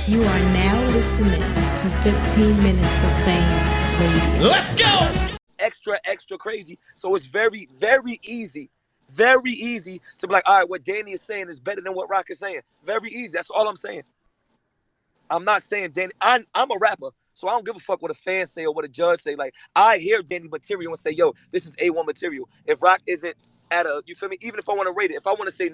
You are now listening to 15 Minutes of Fame Radio. Let's go! Extra crazy. So it's very easy to be like, all right, what Danny is saying is better than what Rock is saying. Very easy. That's all I'm saying. I'm not saying Danny. I'm a rapper, so I don't give a fuck what a fan say or what a judge say. Like, I hear Danny material and say, yo, this is A1 material. If Rock isn't at a, you feel me? Even if I want to rate it, if I want to say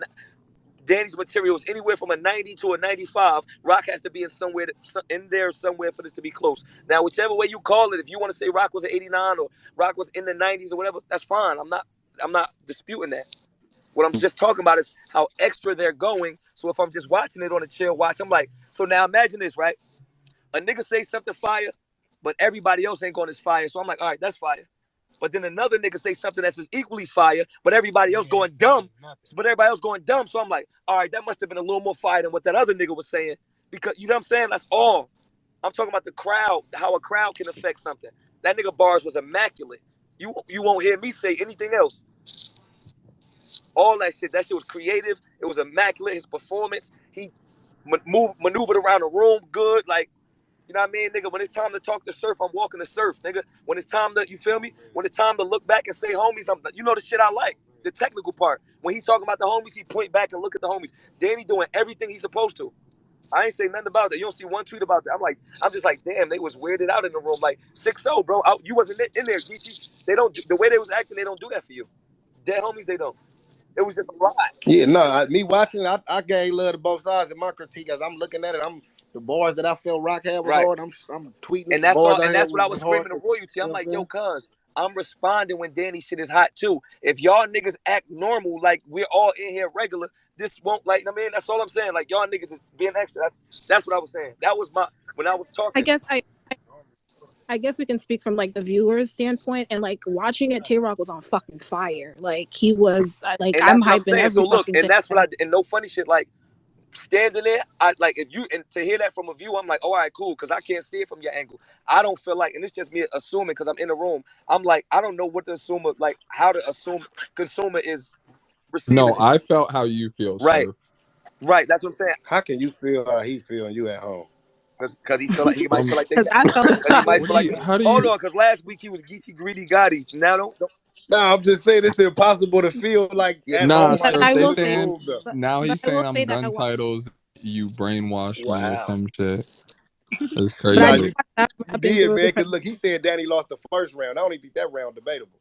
Danny's material is anywhere from a 90 to a 95. Rock has to be in there somewhere for this to be close. Now, whichever way you call it, if you want to say Rock was an 89 or Rock was in the 90s or whatever, that's fine. I'm not disputing that. What I'm just talking about is how extra they're going. So if I'm just watching it on a chill watch, I'm like, so now imagine this, right? A nigga say something fire, but everybody else ain't going as fire. So I'm like, all right, that's fire. But then another nigga say something that's equally fire, but everybody else going dumb. So I'm like, all right, that must have been a little more fire than what that other nigga was saying. Because, you know what I'm saying? That's all. I'm talking about the crowd, how a crowd can affect something. That nigga bars was immaculate. You won't hear me say anything else. All that shit was creative. It was immaculate. His performance, he maneuvered around the room good. Like, you know what I mean, nigga? When it's time to talk to surf, I'm walking to surf, nigga. When it's time to, you feel me? When it's time to look back and say homies, you know the shit I like, the technical part. When he talking about the homies, he point back and look at the homies. Danny doing everything he's supposed to. I ain't say nothing about that. You don't see one tweet about that. I'm just like, damn, they was weirded out in the room. Like 6-0, bro. You wasn't in there, Geechi. They don't, the way they was acting, they don't do that for you. Dead homies, they don't. It was just a lot. Yeah, no, me watching it, I gave love to both sides in my critique. As I'm looking at it, the bars that I felt Rock had was Right. hard. I'm tweeting And the that's bars all, I and had that's what I was hard. screaming to royalty. I'm You know like, what I'm yo, cuz I'm responding when Danny shit is hot too. If y'all niggas act normal, like we're all in here regular, this won't, like, I mean, that's all I'm saying. Like, y'all niggas is being extra. That's what I was saying. That was when I was talking. I guess we can speak from like the viewer's standpoint, and like watching it, Tayroc was on fucking fire. Like he was, like And I'm that's what I'm hyping saying. So every look, fucking and thing. that's what and no funny shit, like standing there, I like, if you, and to hear that from a view, I'm like, all right, cool, because I can't see it from your angle. I don't feel like, and it's just me assuming because I'm in the room. I'm like, I don't know what the assumer, like how the consumer is receiving No, it. I felt how you feel, Right. sir. Right, that's what I'm saying. How can you feel how he feel and you at home? Because he feel like he might feel like they. Because I felt Because he might feel like. How do Hold you? on, because last week he was Geechi Greedy Gotti. Now don't. No, I'm just saying it's impossible to feel like Yeah. at Nah, home but like sir. I you They will in the say, saying room though. now but he's I saying will say I'm that I gun watched, titles. You brainwashed me or Wow. some shit. That's but I Nah, did crazy. watch Battle you Rap and did, through a man. Cause different. look, he said Danny lost the first round. I don't even think that round debatable.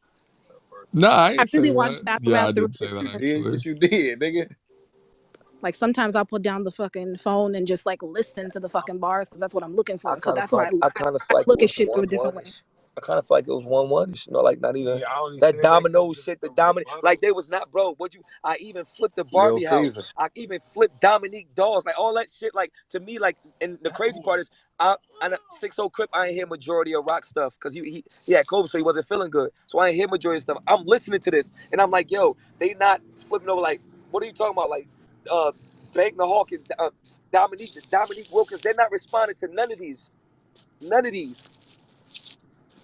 Nah, I I ain't say really watched that. Battle Yeah, I Rap through. did say Yes, that you did. actually. Yes, you did, nigga. Like sometimes I'll put down the fucking phone and just like listen to the fucking bars because that's what I'm looking I for. So kind of that's feel why like I kind of feel I like it look at was shit through a 1-1. different way. I kind of feel like it was 1-1. You know, like not even that domino shit. The dominant, like they was not, bro. What you? I even flipped the Little Barbie house. Caesar. I even flipped Dominique dolls. Like all that shit. Like to me, like, and the crazy part is, I 6-0 Crip. I ain't hear majority of Rock stuff because he had COVID, so he wasn't feeling good. So I ain't hear majority of stuff. I'm listening to this, and I'm like, yo, they not flipping over. Like, what are you talking about? Like, Bank the Hawk and Dominique Wilkins. They're not responding to none of these. None of these.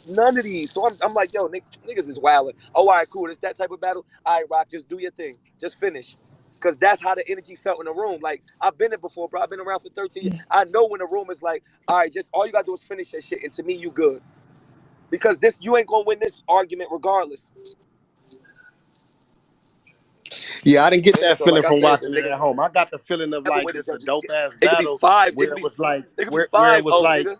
None of these. So I'm like, yo, niggas is wilding. Oh, all right, cool. It's that type of battle. All right, Rock, just do your thing. Just finish. Because that's how the energy felt in the room. Like, I've been it before, bro. I've been around for 13 years. I know when the room is like, all right, just all you got to do is finish that shit. And to me, you good. Because you ain't going to win this argument regardless. Yeah, I didn't get Man, that so feeling like I from said, watching it nigga, at home. I got the feeling of never like win the just a judges. dope ass It could be battle 5. where it was like It could be where it 5-0, was like nigga.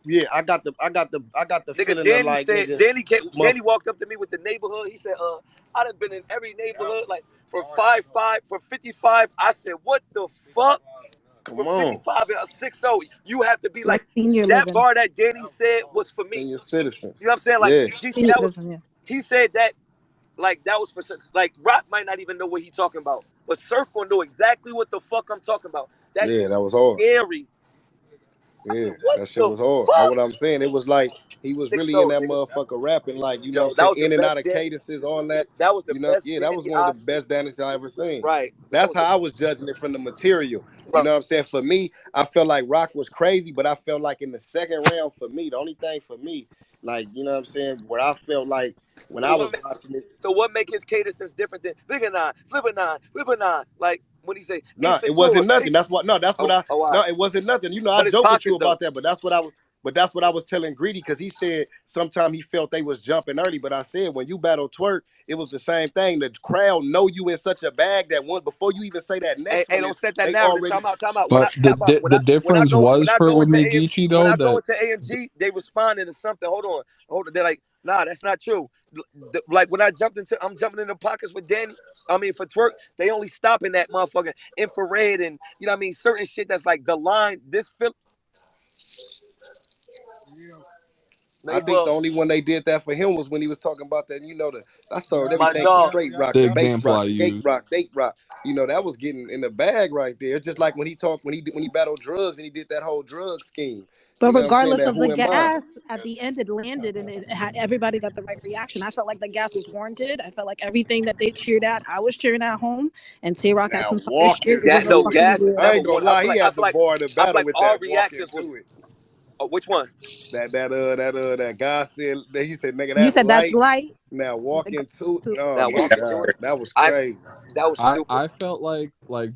yeah, I got the Nigga, feeling of Danny like said, nigga, Danny walked up to me with the neighborhood. He said, I done been in every neighborhood, like for 55. I said, what the fuck? For come on, 55 and a 6-0, you have to be Like like, senior that living, bar that Danny said was for me. senior You know citizens. what I'm saying? Like, Yeah, Geechi, senior that was, citizen, yeah. he said that, like, that was for, like, Rock might not even know what he talking about. But Surf gonna know exactly what the fuck I'm talking about. That yeah, shit that was was hard. scary. I Yeah, said, what that shit the was hard. That's fuck? what I'm saying. It was like he was really in 6-0, that nigga. motherfucker rapping, like, you know what I'm Yo, that saying, was the in and best out of Danny. cadences, all that. That was the You know, best yeah, that was Danny one of I the seen. best Danny's I ever seen. Right. That That's was how I was judging it from the material. You right. know what I'm saying? For me, I felt like Rock was crazy, but I felt like in the second round for me, the only thing for me, like, you know what I'm saying, where I felt like when So I what was make, watching it, so what make his cadences different than Bigger Nine, Flipper Nine, Whipper Nine? Like, when he say No, if it it's wasn't yours. nothing. That's what. No, that's what I. All No, right. it wasn't nothing. You know, I But his joke with you pockets though. about that, but that's what I was. But that's what I was telling Greedy because he said sometimes he felt they was jumping early. But I said when you battle Twerk, it was the same thing. The crowd know you in such a bag that one before you even say that Hey, next hey, one don't is set that they narrative. already. Time out, time out. But the difference When was I for go with into me, AM, Geechi when though, I go that into AMG, they responding to something. Hold on. They're like, nah, that's not true. Like when I'm jumping in the pockets with Danny. I mean, for Twerk, they only stopping that motherfucking infrared and you know what I mean, certain shit that's like the line. This film, I think neighbor, the only one they did that for him was when he was talking about that. You know, I saw my everything from dog. straight rock, the the bass example rock, I the gate used. rock, date rock. You know, that was getting in the bag right there. Just like when he talked when he battled drugs and he did that whole drug scheme. But You know what I'm saying? regardless That of the who am I? gas, at the end it landed and everybody got the right reaction. I felt like the gas was warranted. I felt like everything that they cheered at, I was cheering at home. And Tayroc had Now some fire shit. walking It was Gas, a no, to it. fucking gas is I war. never ain't gonna one. I lie, feel he like I had feel the like bar in the I feel battle like with all that walking reactions was to it. which one? That guy said that he said, nigga, You that's said that's light. light. Now Like, walking to it. to- Oh Now my walking to God. it. That was I crazy. that was stupid. I felt like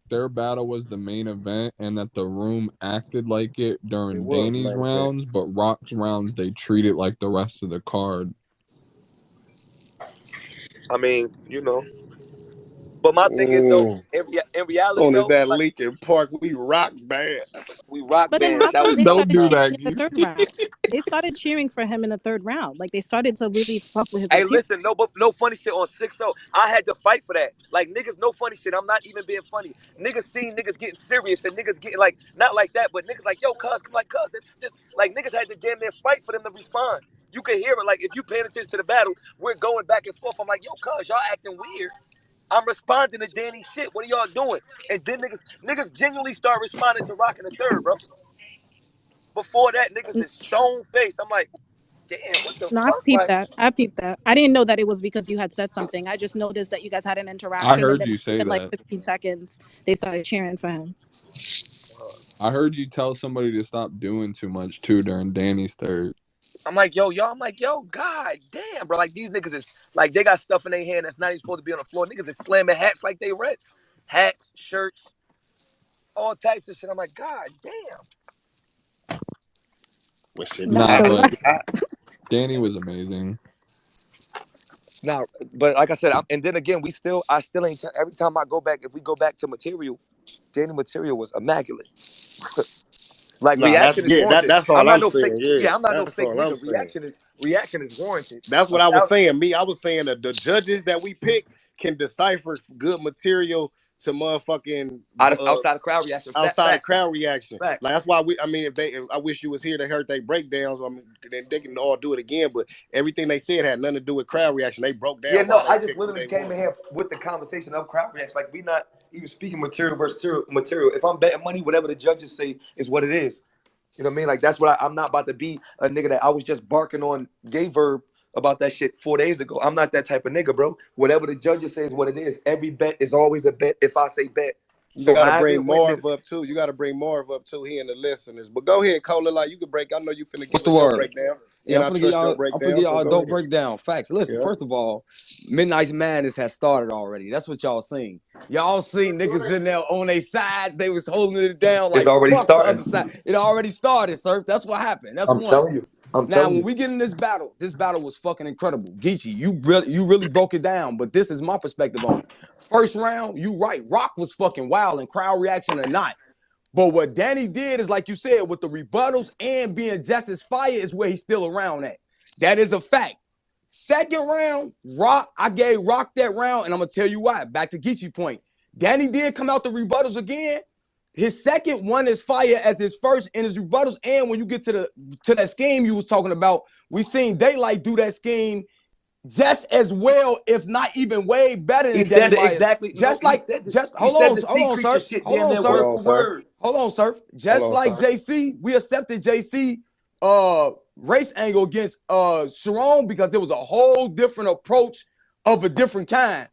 their battle was the main event and that the room acted like it It during was the Danny's main event. rounds, but Rock's rounds they treated like the rest of the card. I mean, you know. But my thing is though, Mm. in reality Soon as though, that like Lincoln Park, we rock bad. we rock but then bands. how That come was they that was Don't started do tough. cheering that, in the third Geechi. round? They started cheering for him in the third round. Like they started to really fuck with his Hey, material. listen, no funny shit on 6-0. I had to fight for that. Like niggas, no funny shit. I'm not even being funny. Niggas seen niggas getting serious and niggas getting like not like that, but niggas like yo, cuz come like cuz this like niggas had to damn near fight for them to respond. You can hear it like if you paying attention to the battle, we're going back and forth. I'm like yo, cuz y'all acting weird. I'm responding to Danny shit. What are y'all doing? And then niggas genuinely start responding to Rock in the third, bro. Before that, niggas is stone faced. I'm like, damn, what the No, I fuck? peeped Like, that. I peeped that. I didn't know that it was because you had said something. I just noticed that you guys had an I interaction, and heard then you say within like that. 15 seconds, they started cheering for him. I heard you tell somebody to stop doing too much too during Danny's third. I'm like, yo, y'all. I'm like, yo, god damn, bro. Like these niggas is like they got stuff in their hand that's not even supposed to be on the floor. Niggas is slamming hats like they Reds, hats, shirts, all types of shit. I'm like, god damn. Well, shit, the Not Nah, the hat was but rest. hot. Danny was amazing. Now, but like I said, and then again, I still ain't. Every time I go back, if we go back to material, Danny material was immaculate. Like Nah, reaction is warranted. that's I'm all not I'm no fake. saying. Yeah, Yeah, I'm not no that's fake all I'm nigga. saying. Reaction is warranted. That's A what I was thousand, saying. I was saying that the judges that we pick can decipher good material to motherfucking outside of crowd reaction. outside of Facts. crowd reaction. Facts. Like that's why I mean, if I wish you was here to hear they breakdowns. I mean, then they can all do it again. But everything they said had nothing to do with crowd reaction. They broke Yeah, down no, why they I just picked who literally they came in wanted. here with the conversation of crowd reaction. Like we not even speaking material versus material. If I'm betting money, whatever the judges say is what it is. You know what I mean? Like that's what I'm not about to be a nigga that I was just barking on gay verb about that shit 4 days ago. I'm not that type of nigga, bro. Whatever the judges say is what it is. Every bet is always a bet if I say bet. You So got to however bring it went, Marv nigga, up too. You got to bring Marv up too. He and the listeners. But go ahead, Cola. Like you can break. I know you finna What's give the us your word? breakdown, Yeah, and I trust your I'm finna give breakdown. So y'all a go dope ahead. breakdown. Facts. Listen, Yeah. first of all, Midnight's Madness has started already. That's what y'all seen. Y'all seen niggas in there on their sides. They was holding it down it's like already fuck the starting. other side. It already started, sir. That's what happened. That's I'm one. telling you. I'm Now, telling when you. we get in this battle was fucking incredible. Geechi, you really broke it down, but this is my perspective on it. First round, you right. Rock was fucking wild and crowd reaction or not. But what Danny did is, like you said, with the rebuttals and being just as fire is where he's still around at. That is a fact. Second round, Rock, I gave Rock that round, and I'm gonna tell you why. Back to Geechi point. Danny did come out the rebuttals again. His second one is fire as his first in his rebuttals. And when you get to that scheme you was talking about, we seen Daylight do that scheme just as well, if not even way better He than Danny said it Myers. exactly. No, Just like, he hold said on, the sea creature sir. shit Hold damn on, near Hold sir. word on, for sir. word. Hold on, sir. Hold Just on, like sir. JC, we accepted JC race angle against Sharon because it was a whole different approach of a different kind.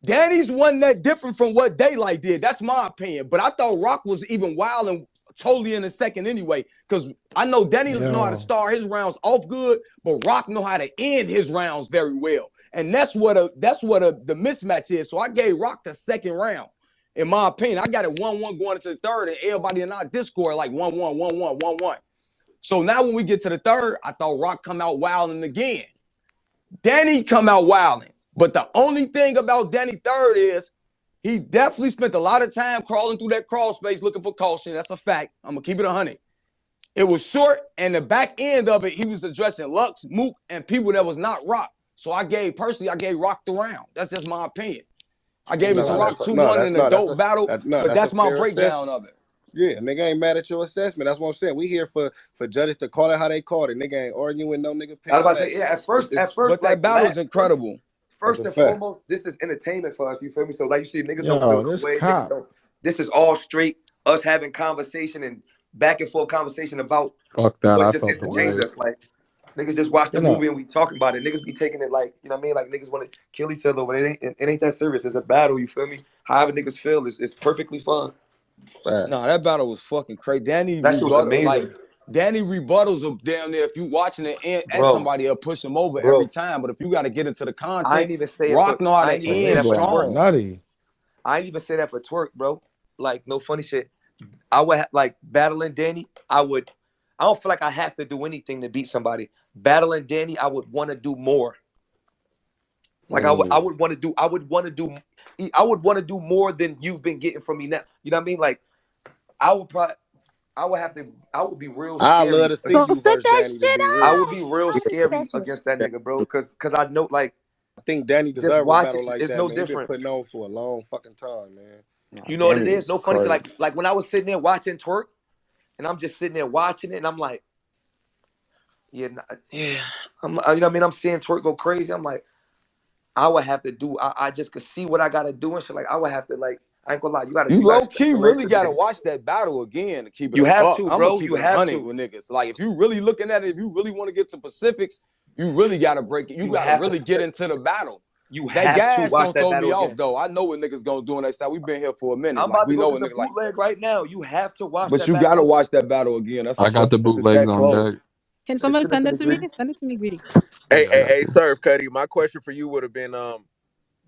Danny's wasn't that different from what Daylight did. That's my opinion. But I thought Rock was even wild and totally in a second anyway. Because I know Danny know how to start his rounds off good, but Rock know how to end his rounds very well. And that's what the mismatch is. So I gave Rock the second round. In my opinion, I got it 1-1 going into the third, and everybody in our Discord like 1-1, 1-1, 1-1. So now when we get to the third, I thought Rock come out wilding again. Danny come out wilding. But the only thing about Danny third is he definitely spent a lot of time crawling through that crawl space looking for caution. That's a fact. I'm going to keep it 100. It was short, and the back end of it, he was addressing Lux, Mook, and people that was not Rock. So I gave Rock the round. That's just my opinion. I gave it to Rock 2-1 in a dope battle, but that's my breakdown of it. Yeah, nigga ain't mad at your assessment. That's what I'm saying. We here for judges to call it how they call it. Nigga ain't arguing no nigga. I was about to say, yeah, at first, but that battle is incredible. First and foremost, this is entertainment for us. You feel me? So like you see, niggas don't feel the way. Niggas don't. This is all straight us having conversation and back and forth conversation about what just entertained us. Like niggas just watch the movie and we talking about it. Niggas be taking it like, you know what I mean? Like niggas want to kill each other, but it ain't that serious. It's a battle. You feel me? However niggas feel, it's perfectly fun. No, that battle was fucking crazy. That shit was amazing. Like Danny rebuttals are down there. If you watching it and somebody will push him over every time. But if you got to get into the content, I ain't even say Rock know how to end strong. I ain't even say that for Twerk, bro. Like no funny shit. I would like battling Danny. I don't feel like I have to do anything to beat somebody. Battling Danny, I would want to do more. Like I would want to do more than you've been getting from me now. You know what I mean? Like I would be real scary. I love to see you versus Danny. I would be real scary against that nigga, bro. Cause I know, like, I think Danny deserves a battle like that. No man. Different. He been putting on for a long fucking time, man. You know what it is? No funny shit. Like when I was sitting there watching Twerk, and I'm just sitting there watching it, and I'm like, you know what I mean? I'm seeing Twerk go crazy. I'm like, I would have to do. I just could see what I gotta do and shit. Like I would have to like. I ain't gonna lie. You low key really gotta watch that battle again to keep it. You have up. to, bro. You have to with niggas. Like if you really looking at it, if you really want to get to specifics, you really gotta break it. You gotta really get into the battle. That gas to watch don't that throw battle me again. off though. I know what niggas gonna do on that side. We've been here for a minute. I'm about to go to the bootleg right now. You have to watch. But you gotta watch that battle again. That's I got the bootlegs on deck. Can someone send it to me? Send it to me, Greedy. Hey, Surf Cuddy. My question for you would have been,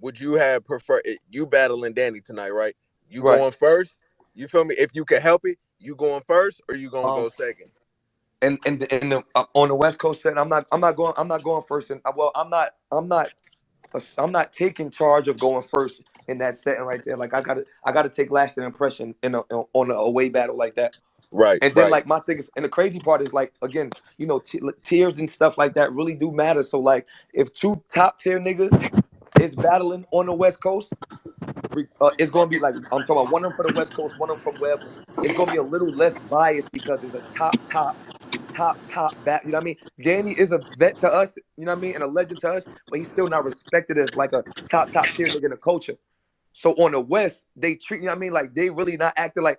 would you have preferred you battling Danny tonight, right? You going first? You feel me? If you can help it, you going first or you gonna go second? And on the West Coast set, I'm not going first. And I'm not taking charge of going first in that setting right there. Like I gotta take lasting impression on a away battle like that. Right. And then like my thing is, and the crazy part is like again, you know, tiers and stuff like that really do matter. So like if two top tier niggas is battling on the West Coast, it's gonna be like I'm talking about one of them for the West Coast, one of them from wherever. It's gonna be a little less biased because it's a top bat. You know what I mean? Danny is a vet to us, you know what I mean, and a legend to us, but he's still not respected as like a top tier nigga in the culture. So on the West, they treat, you know what I mean, like they really not acting like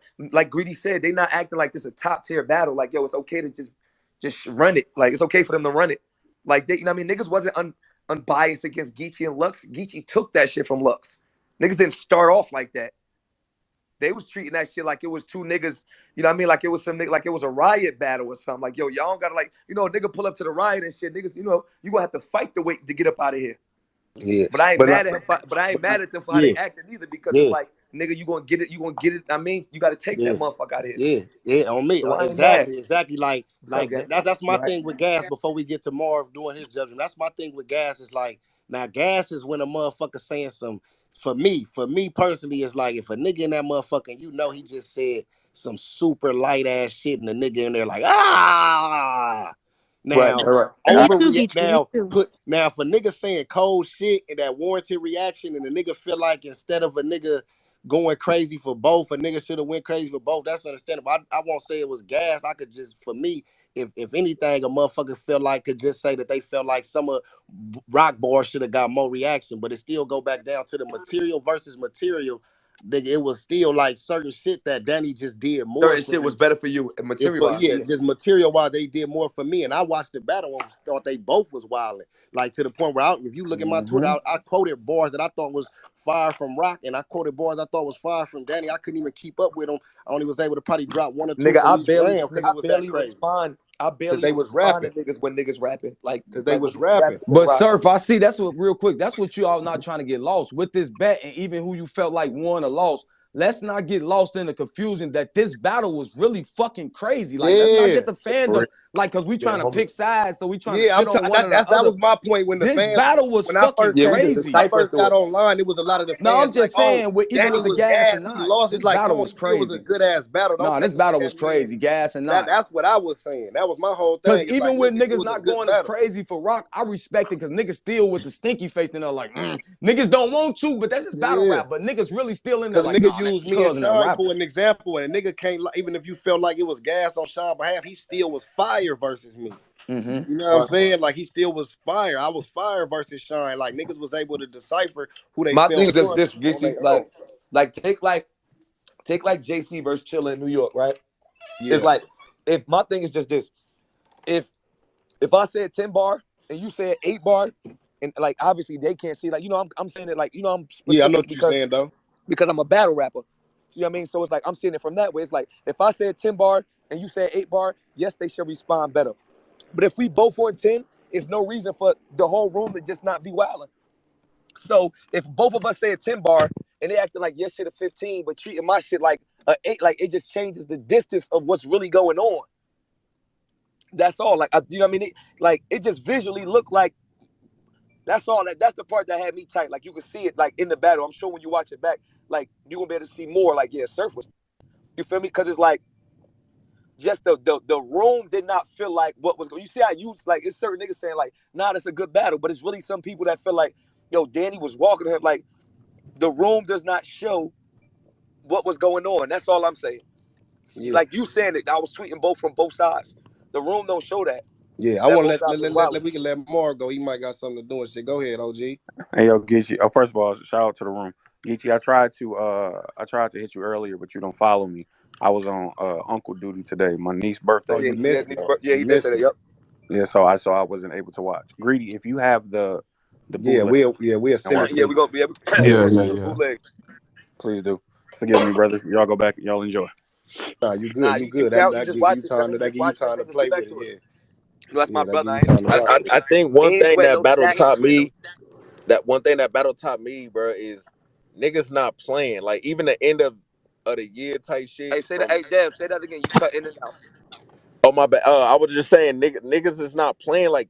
Greedy said, they not acting like this a top tier battle. Like yo, it's okay to just run it. Like it's okay for them to run it. Like they, you know what I mean? Niggas wasn't unbiased against Geechi and Lux. Geechi took that shit from Lux. Niggas didn't start off like that. They was treating that shit like it was two niggas, you know what I mean? Like it was some nigga, like it was a riot battle or something. Like, yo, y'all don't gotta like, you know, nigga pull up to the riot and shit. Niggas, you know, you gonna have to fight the way to get up out of here. Yeah. But I ain't mad at him. But I ain't mad at them for how they acted either because it's like, nigga, you gonna get it. I mean, you gotta take that motherfucker out of here. Yeah, on me. So exactly. Like that's my Right. thing with Gas before we get to Marv doing his judgment. That's my thing with Gas is like, now Gas is when a motherfucker saying some, for me personally, it's like if a nigga in that motherfucker, you know, he just said some super light ass shit and the nigga in there like, now, right. Now for niggas saying cold shit and that warranted reaction and the nigga feel like instead of a nigga going crazy for both, a nigga should have went crazy for both. That's understandable. I won't say it was Gas. I could just, for me, if anything, a motherfucker feel like could just say that they felt like some of Rock Bar should have got more reaction, but it still go back down to the material versus material. Nigga, it was still like certain shit that Danny just did more. Certain shit was better for you material. Just material wise, they did more for me. And I watched the battle and thought they both was wilding. Like to the point where if you look at my Twitter, I quoted bars that I thought was fire from Rock, and I quoted bars I thought was fire from Danny. I couldn't even keep up with them. I only was able to probably drop one or two. Nigga, I barely was rapping. To niggas when niggas rapping. Like because they was rapping. But Surf, I see that's what real quick. That's what you all not trying to get lost with this bet, and even who you felt like won or lost. let's not get lost in the confusion that this battle was really fucking crazy. Like, let's not get the fandom, like, because we trying to pick sides, so we trying to shit on one or the other. That was my point when the this fans, battle was when fucking crazy. When I first got online, it was a lot of the fans. No, I'm just saying, even with the gas and he not, lost. this It's like, battle was crazy. It was a good ass battle. No, this battle was crazy, gas and not. That's what I was saying. That was my whole thing. Because even with niggas not going as crazy for Rock, I respect it because niggas still with the stinky face and they're like, niggas don't want to, but that's just battle rap. But niggas really still in there like, nigga used me and Sean for an example, and a nigga can't, even if you felt like it was gas on Sean's behalf, he still was fire versus me. You know what I'm saying? Like, he still was fire. I was fire versus Sean. Like, niggas was able to decipher who they my felt. thing is just this, Geechi, like take JC versus Chilla in New York, right? Yeah. It's like, if my thing is just this, if I said 10 bar and you said 8 bar, and like obviously they can't see, like, you know, I'm saying it like, you know, I'm specific, I know what you're saying though, because I'm a battle rapper. So, you know what I mean? So it's like I'm seeing it from that way. It's like if I said 10 bar and you said 8 bar, yes, they should respond better. But if we both on 10, it's no reason for the whole room to just not be wilding. So if both of us say a 10 bar and they acting like your shit a 15, but treating my shit like a 8, like it just changes the distance of what's really going on. That's all. Like, you know what I mean? It just visually looked like. That's all. That's the part that had me tight. Like, you could see it like in the battle. I'm sure when you watch it back, like you gonna be able to see more. Like, yeah, Surf was. You feel me? Because it's like just the room did not feel like what was going. You see how you like it's certain niggas saying like, nah, that's a good battle, but it's really some people that feel like, yo, Danny was walking to him. Like, the room does not show what was going on. That's all I'm saying. Yeah. Like you saying it, I was tweeting from both sides. The room don't show that. Yeah, I want to we can let Mark go. He might got something to do and shit. Go ahead, OG. Hey, yo, Geechi. First of all, shout out to the room. Geechi, I tried to hit you earlier, but you don't follow me. I was on uncle duty today. My niece's birthday. Oh, yeah, he did say that. Yep. Yeah, so I wasn't able to watch. Greedy, if you have the bootleg. we'll send it. Yeah, we're gonna be able to yeah. Please do. Forgive me, brother. Y'all go back. Y'all enjoy. Nah, you good. You good. That give you time to play with it. Yeah. No, that's my brother. I think one thing that battle taught me, bro, is niggas not playing. Like, even the end of the year type shit. Hey, say that. Hey, Dev, say that again. You cut in and out. Oh, my bad. I was just saying, niggas is not playing. Like,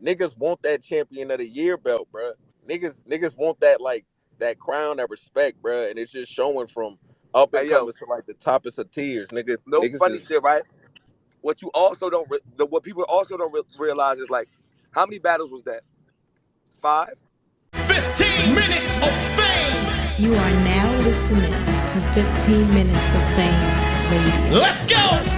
niggas want that champion of the year belt, bro. Niggas want that, like, that crown, that respect, bro. And it's just showing from up and coming to like the toppest of tiers, nigga. No funny shit, right? What you also don't, what people also don't realize is like, how many battles was that? 5? 15 minutes of fame. You are now listening to 15 Minutes of Fame Radio. Let's go.